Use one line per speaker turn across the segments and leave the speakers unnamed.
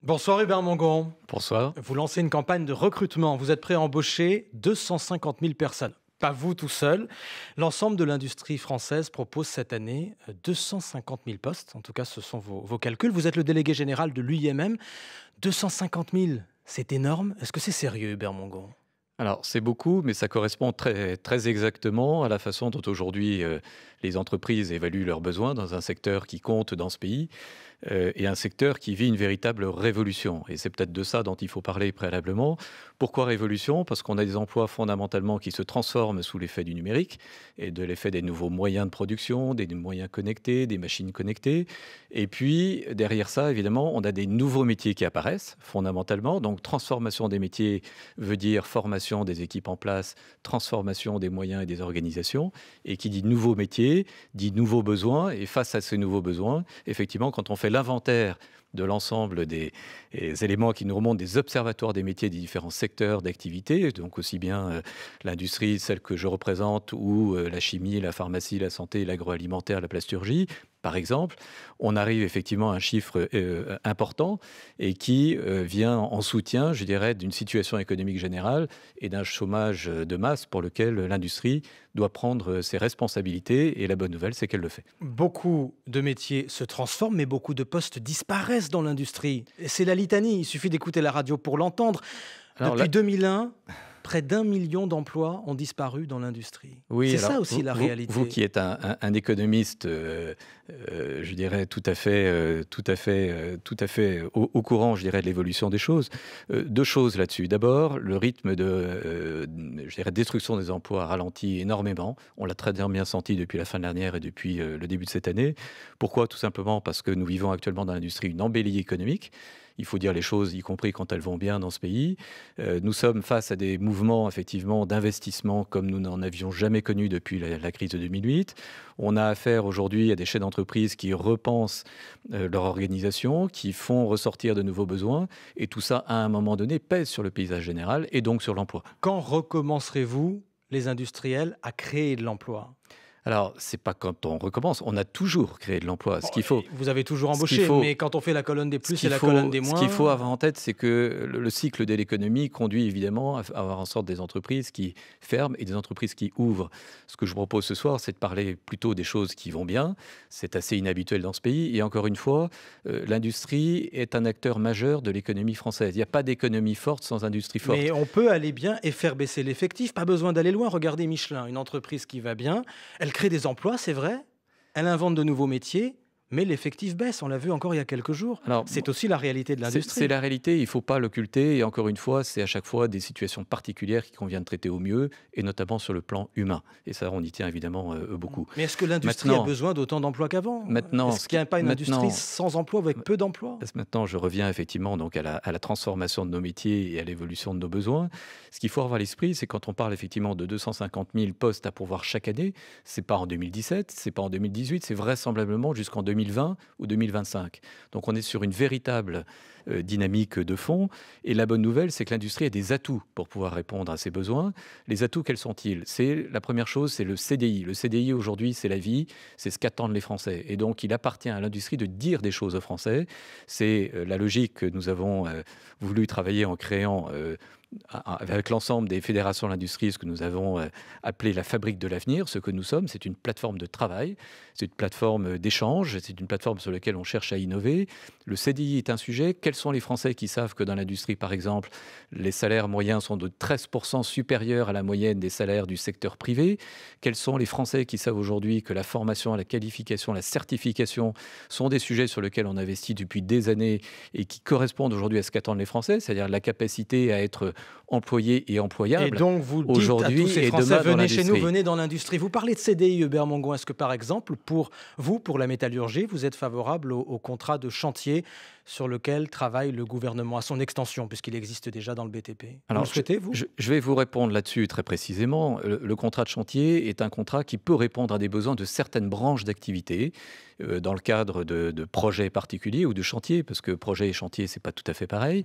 Bonsoir Hubert Mongon.
Bonsoir.
Vous lancez une campagne de recrutement. Vous êtes prêt à embaucher 250 000 personnes. Pas vous tout seul. L'ensemble de l'industrie française propose cette année 250 000 postes. En tout cas, ce sont vos calculs. Vous êtes le délégué général de l'UIMM. 250 000, c'est énorme. Est-ce que c'est sérieux, Hubert Mongon?
Alors, c'est beaucoup, mais ça correspond très, très exactement à la façon dont aujourd'hui les entreprises évaluent leurs besoins dans un secteur qui compte dans ce pays et un secteur qui vit une véritable révolution. Et c'est peut-être de ça dont il faut parler préalablement. Pourquoi révolution? Parce qu'on a des emplois fondamentalement qui se transforment sous l'effet du numérique et de l'effet des nouveaux moyens de production, des moyens connectés, des machines connectées. Et puis, derrière ça, évidemment, on a des nouveaux métiers qui apparaissent fondamentalement. Donc, transformation des métiers veut dire formation des équipes en place, transformation des moyens et des organisations. Et qui dit nouveaux métiers, dit nouveaux besoins. Et face à ces nouveaux besoins, effectivement, quand on fait l'inventaire de l'ensemble des éléments qui nous remontent des observatoires des métiers des différents secteurs d'activité, donc aussi bien l'industrie, celle que je représente, ou la chimie, la pharmacie, la santé, l'agroalimentaire, la plasturgie, par exemple, on arrive effectivement à un chiffre important et qui vient en soutien, je dirais, d'une situation économique générale et d'un chômage de masse pour lequel l'industrie doit prendre ses responsabilités. Et la bonne nouvelle, c'est qu'elle le fait.
Beaucoup de métiers se transforment, mais beaucoup de postes disparaissent dans l'industrie. Et c'est la litanie, il suffit d'écouter la radio pour l'entendre.
Alors
Depuis
là,
2001, près d'1 million d'emplois ont disparu dans l'industrie.
oui,
C'est
alors
ça aussi la réalité.
vous qui êtes un économiste, je dirais tout à fait, au courant, je dirais, de l'évolution des choses. Deux choses là-dessus. D'abord, le rythme de, je dirais, destruction des emplois ralentit énormément. On l'a très bien senti depuis la fin de l'année et depuis le début de cette année. Pourquoi? Tout simplement parce que nous vivons actuellement dans l'industrie une embellie économique. Il faut dire les choses, y compris quand elles vont bien dans ce pays. Nous sommes face à des mouvements, effectivement, d'investissement comme nous n'en avions jamais connu depuis la crise de 2008. On a affaire aujourd'hui à des chefs d'entreprise qui repensent leur organisation, qui font ressortir de nouveaux besoins. Et tout ça, à un moment donné, pèse sur le paysage général et donc sur l'emploi.
Quand recommencerez-vous, les industriels, à créer de l'emploi?
Alors, c'est pas quand on recommence, on a toujours créé de l'emploi.
Bon, vous avez toujours
Ce qu'il
embauché,
faut,
mais quand on fait la colonne des
Ce
plus et
qu'il
la
faut,
colonne des
ce qu'il faut
moins...
avoir en tête, c'est que le cycle de l'économie conduit évidemment à avoir en sorte des entreprises qui ferment et des entreprises qui ouvrent. Ce que je propose ce soir, c'est de parler plutôt des choses qui vont bien. C'est assez inhabituel dans ce pays. Et encore une fois, l'industrie est un acteur majeur de l'économie française. Il n'y a pas d'économie forte sans industrie forte.
Mais on peut aller bien et faire baisser l'effectif, pas besoin d'aller loin. Regardez Michelin, une entreprise qui va bien, elle crée des emplois, c'est vrai, elle invente de nouveaux métiers, mais l'effectif baisse, on l'a vu encore il y a quelques jours.
Alors,
C'est aussi la réalité de
c'est
l'industrie.
la réalité, il ne faut pas l'occulter. Et encore une fois, c'est à chaque fois des situations particulières qu'il convient de traiter au mieux, et notamment sur le plan humain. Et ça, on y tient évidemment beaucoup.
Mais est-ce que l'industrie a besoin d'autant d'emplois qu'avant?
Maintenant,
Est-ce qu'il n'y a pas une industrie sans emploi ou avec peu d'emplois?
Parce que maintenant, je reviens effectivement donc à la transformation de nos métiers et à l'évolution de nos besoins. Ce qu'il faut avoir à l'esprit, c'est quand on parle effectivement de 250 000 postes à pourvoir chaque année, c'est pas en 2017, c'est pas en 2018, c'est vraisemblablement jusqu'en 2020 ou 2025. Donc on est sur une véritable dynamique de fond. Et la bonne nouvelle, c'est que l'industrie a des atouts pour pouvoir répondre à ces besoins. Les atouts, quels sont-ils? C'est la première chose, c'est le CDI. Le CDI aujourd'hui, c'est la vie, c'est ce qu'attendent les Français. Et donc, il appartient à l'industrie de dire des choses aux Français. C'est la logique que nous avons voulu travailler en créant avec l'ensemble des fédérations de l'industrie, ce que nous avons appelé la fabrique de l'avenir. Ce que nous sommes, c'est une plateforme de travail, c'est une plateforme d'échange, c'est une plateforme sur laquelle on cherche à innover. Le CDI est un sujet. Quels sont les Français qui savent que dans l'industrie, par exemple, les salaires moyens sont de 13% supérieurs à la moyenne des salaires du secteur privé? Quels sont les Français qui savent aujourd'hui que la formation, la qualification, la certification sont des sujets sur lesquels on investit depuis des années et qui correspondent aujourd'hui à ce qu'attendent les Français, c'est-à-dire la capacité à être employé et employable.
Et donc vous dites à
aujourd'hui
tous ces
et
Français,
demain dans
venez chez nous,
l'industrie.
venez dans l'industrie. Vous parlez de CDI, Hubert Mongon. Est-ce que par exemple, pour vous, pour la métallurgie, vous êtes favorable au contrat de chantier sur lequel travaille le gouvernement, à son extension, puisqu'il existe déjà dans le BTP? Vous
Alors,
le souhaitez, vous?
je vais vous répondre là-dessus très précisément. Le contrat de chantier est un contrat qui peut répondre à des besoins de certaines branches d'activité dans le cadre de projets particuliers ou de chantiers, parce que projet et chantier, c'est pas tout à fait pareil.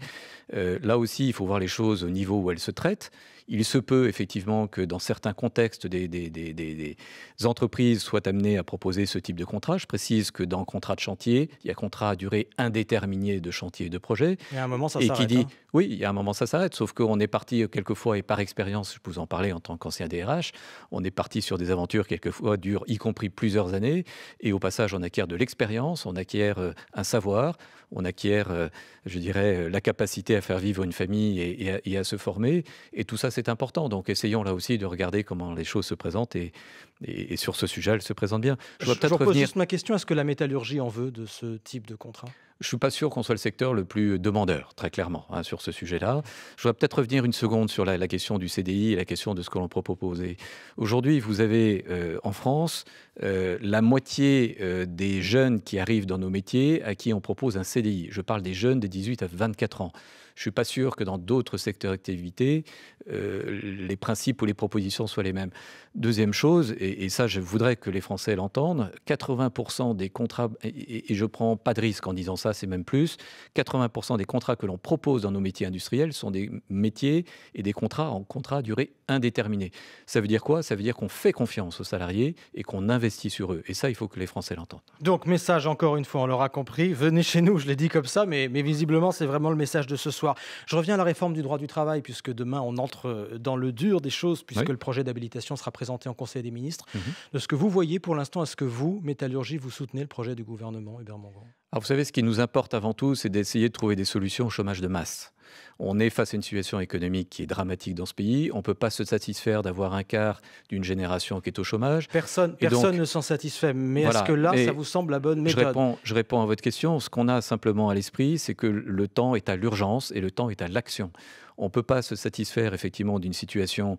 Là aussi, il faut voir les choses au niveau où elles se traitent. Il se peut effectivement que dans certains contextes, des entreprises soient amenées à proposer ce type de contrat. Je précise que dans le contrat de chantier, il y a contrat à durée indéterminée de chantier et de projet.
Et à un moment, ça
Et
s'arrête.
qui dit, oui, il y a un moment, ça s'arrête. Sauf qu'on est parti quelquefois, et par expérience, je vous en parlais en tant qu'ancien DRH, on est parti sur des aventures quelquefois durent, y compris plusieurs années. Et au passage, on acquiert de l'expérience, on acquiert un savoir, on acquiert, je dirais, la capacité à faire vivre une famille et à se former. Et tout ça, c'est important. Donc, essayons là aussi de regarder comment les choses se présentent. Et sur ce sujet, elles se présentent bien.
Je repose juste ma question. Est-ce que la métallurgie en veut de ce type de contrat ?
Je ne suis pas sûr qu'on soit le secteur le plus demandeur, très clairement, sur ce sujet-là. Je voudrais peut-être revenir une seconde sur la question du CDI et la question de ce que l'on peut proposer. Aujourd'hui, vous avez en France la moitié des jeunes qui arrivent dans nos métiers à qui on propose un CDI. Je parle des jeunes des 18 à 24 ans. Je ne suis pas sûr que dans d'autres secteurs d'activité, les principes ou les propositions soient les mêmes. Deuxième chose, et ça je voudrais que les Français l'entendent, 80% des contrats, et je ne prends pas de risque en disant ça, c'est même plus, 80% des contrats que l'on propose dans nos métiers industriels sont des métiers et des contrats en contrat à durée indéterminée. Ça veut dire quoi ? Ça veut dire qu'on fait confiance aux salariés et qu'on investit sur eux. Et ça, il faut que les Français l'entendent.
Donc, message encore une fois, on l'aura compris, venez chez nous, je l'ai dit comme ça, mais visiblement, c'est vraiment le message de ce soir. Je reviens à la réforme du droit du travail, puisque demain, on entre dans le dur des choses, puisque le projet d'habilitation sera présenté en Conseil des ministres. De ce que vous voyez pour l'instant, est-ce que vous, Métallurgie, vous soutenez le projet du gouvernement, Hubert Mongon ?
Alors, vous savez, ce qui nous importe avant tout, c'est d'essayer de trouver des solutions au chômage de masse. On est face à une situation économique qui est dramatique dans ce pays. On ne peut pas se satisfaire d'avoir un quart d'une génération qui est au chômage.
Personne ne s'en satisfait. Mais voilà. Est-ce que là, ça vous semble la bonne méthode ?
Je réponds à votre question. Ce qu'on a simplement à l'esprit, c'est que le temps est à l'urgence et le temps est à l'action. On ne peut pas se satisfaire effectivement d'une situation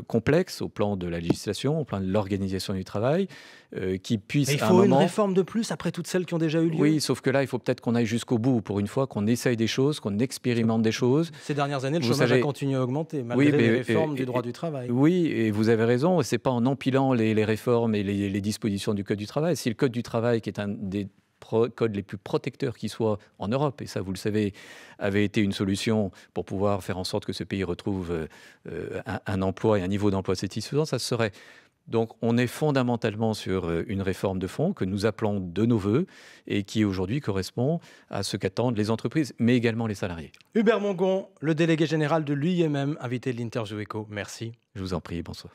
complexe au plan de la législation, au plan de l'organisation du travail, qui puisse
à un moment... Il faut une réforme de plus après toutes celles qui ont déjà eu lieu.
Oui, sauf que là, il faut peut-être qu'on aille jusqu'au bout pour une fois, qu'on essaye des choses, qu'on expérimente des choses.
Ces dernières années, le chômage a continué à augmenter, malgré les réformes du droit du travail.
Oui, et vous avez raison, ce n'est pas en empilant les réformes et les dispositions du Code du travail. Si le Code du travail, qui est un des codes les plus protecteurs qui soient en Europe, et ça vous le savez, avait été une solution pour pouvoir faire en sorte que ce pays retrouve un emploi et un niveau d'emploi satisfaisant, ça se serait. Donc on est fondamentalement sur une réforme de fond que nous appelons de nos voeux et qui aujourd'hui correspond à ce qu'attendent les entreprises, mais également les salariés.
Hubert Mongon, le délégué général de l'UIMM, invité de l'Interview Éco. Merci.
Je vous en prie, bonsoir.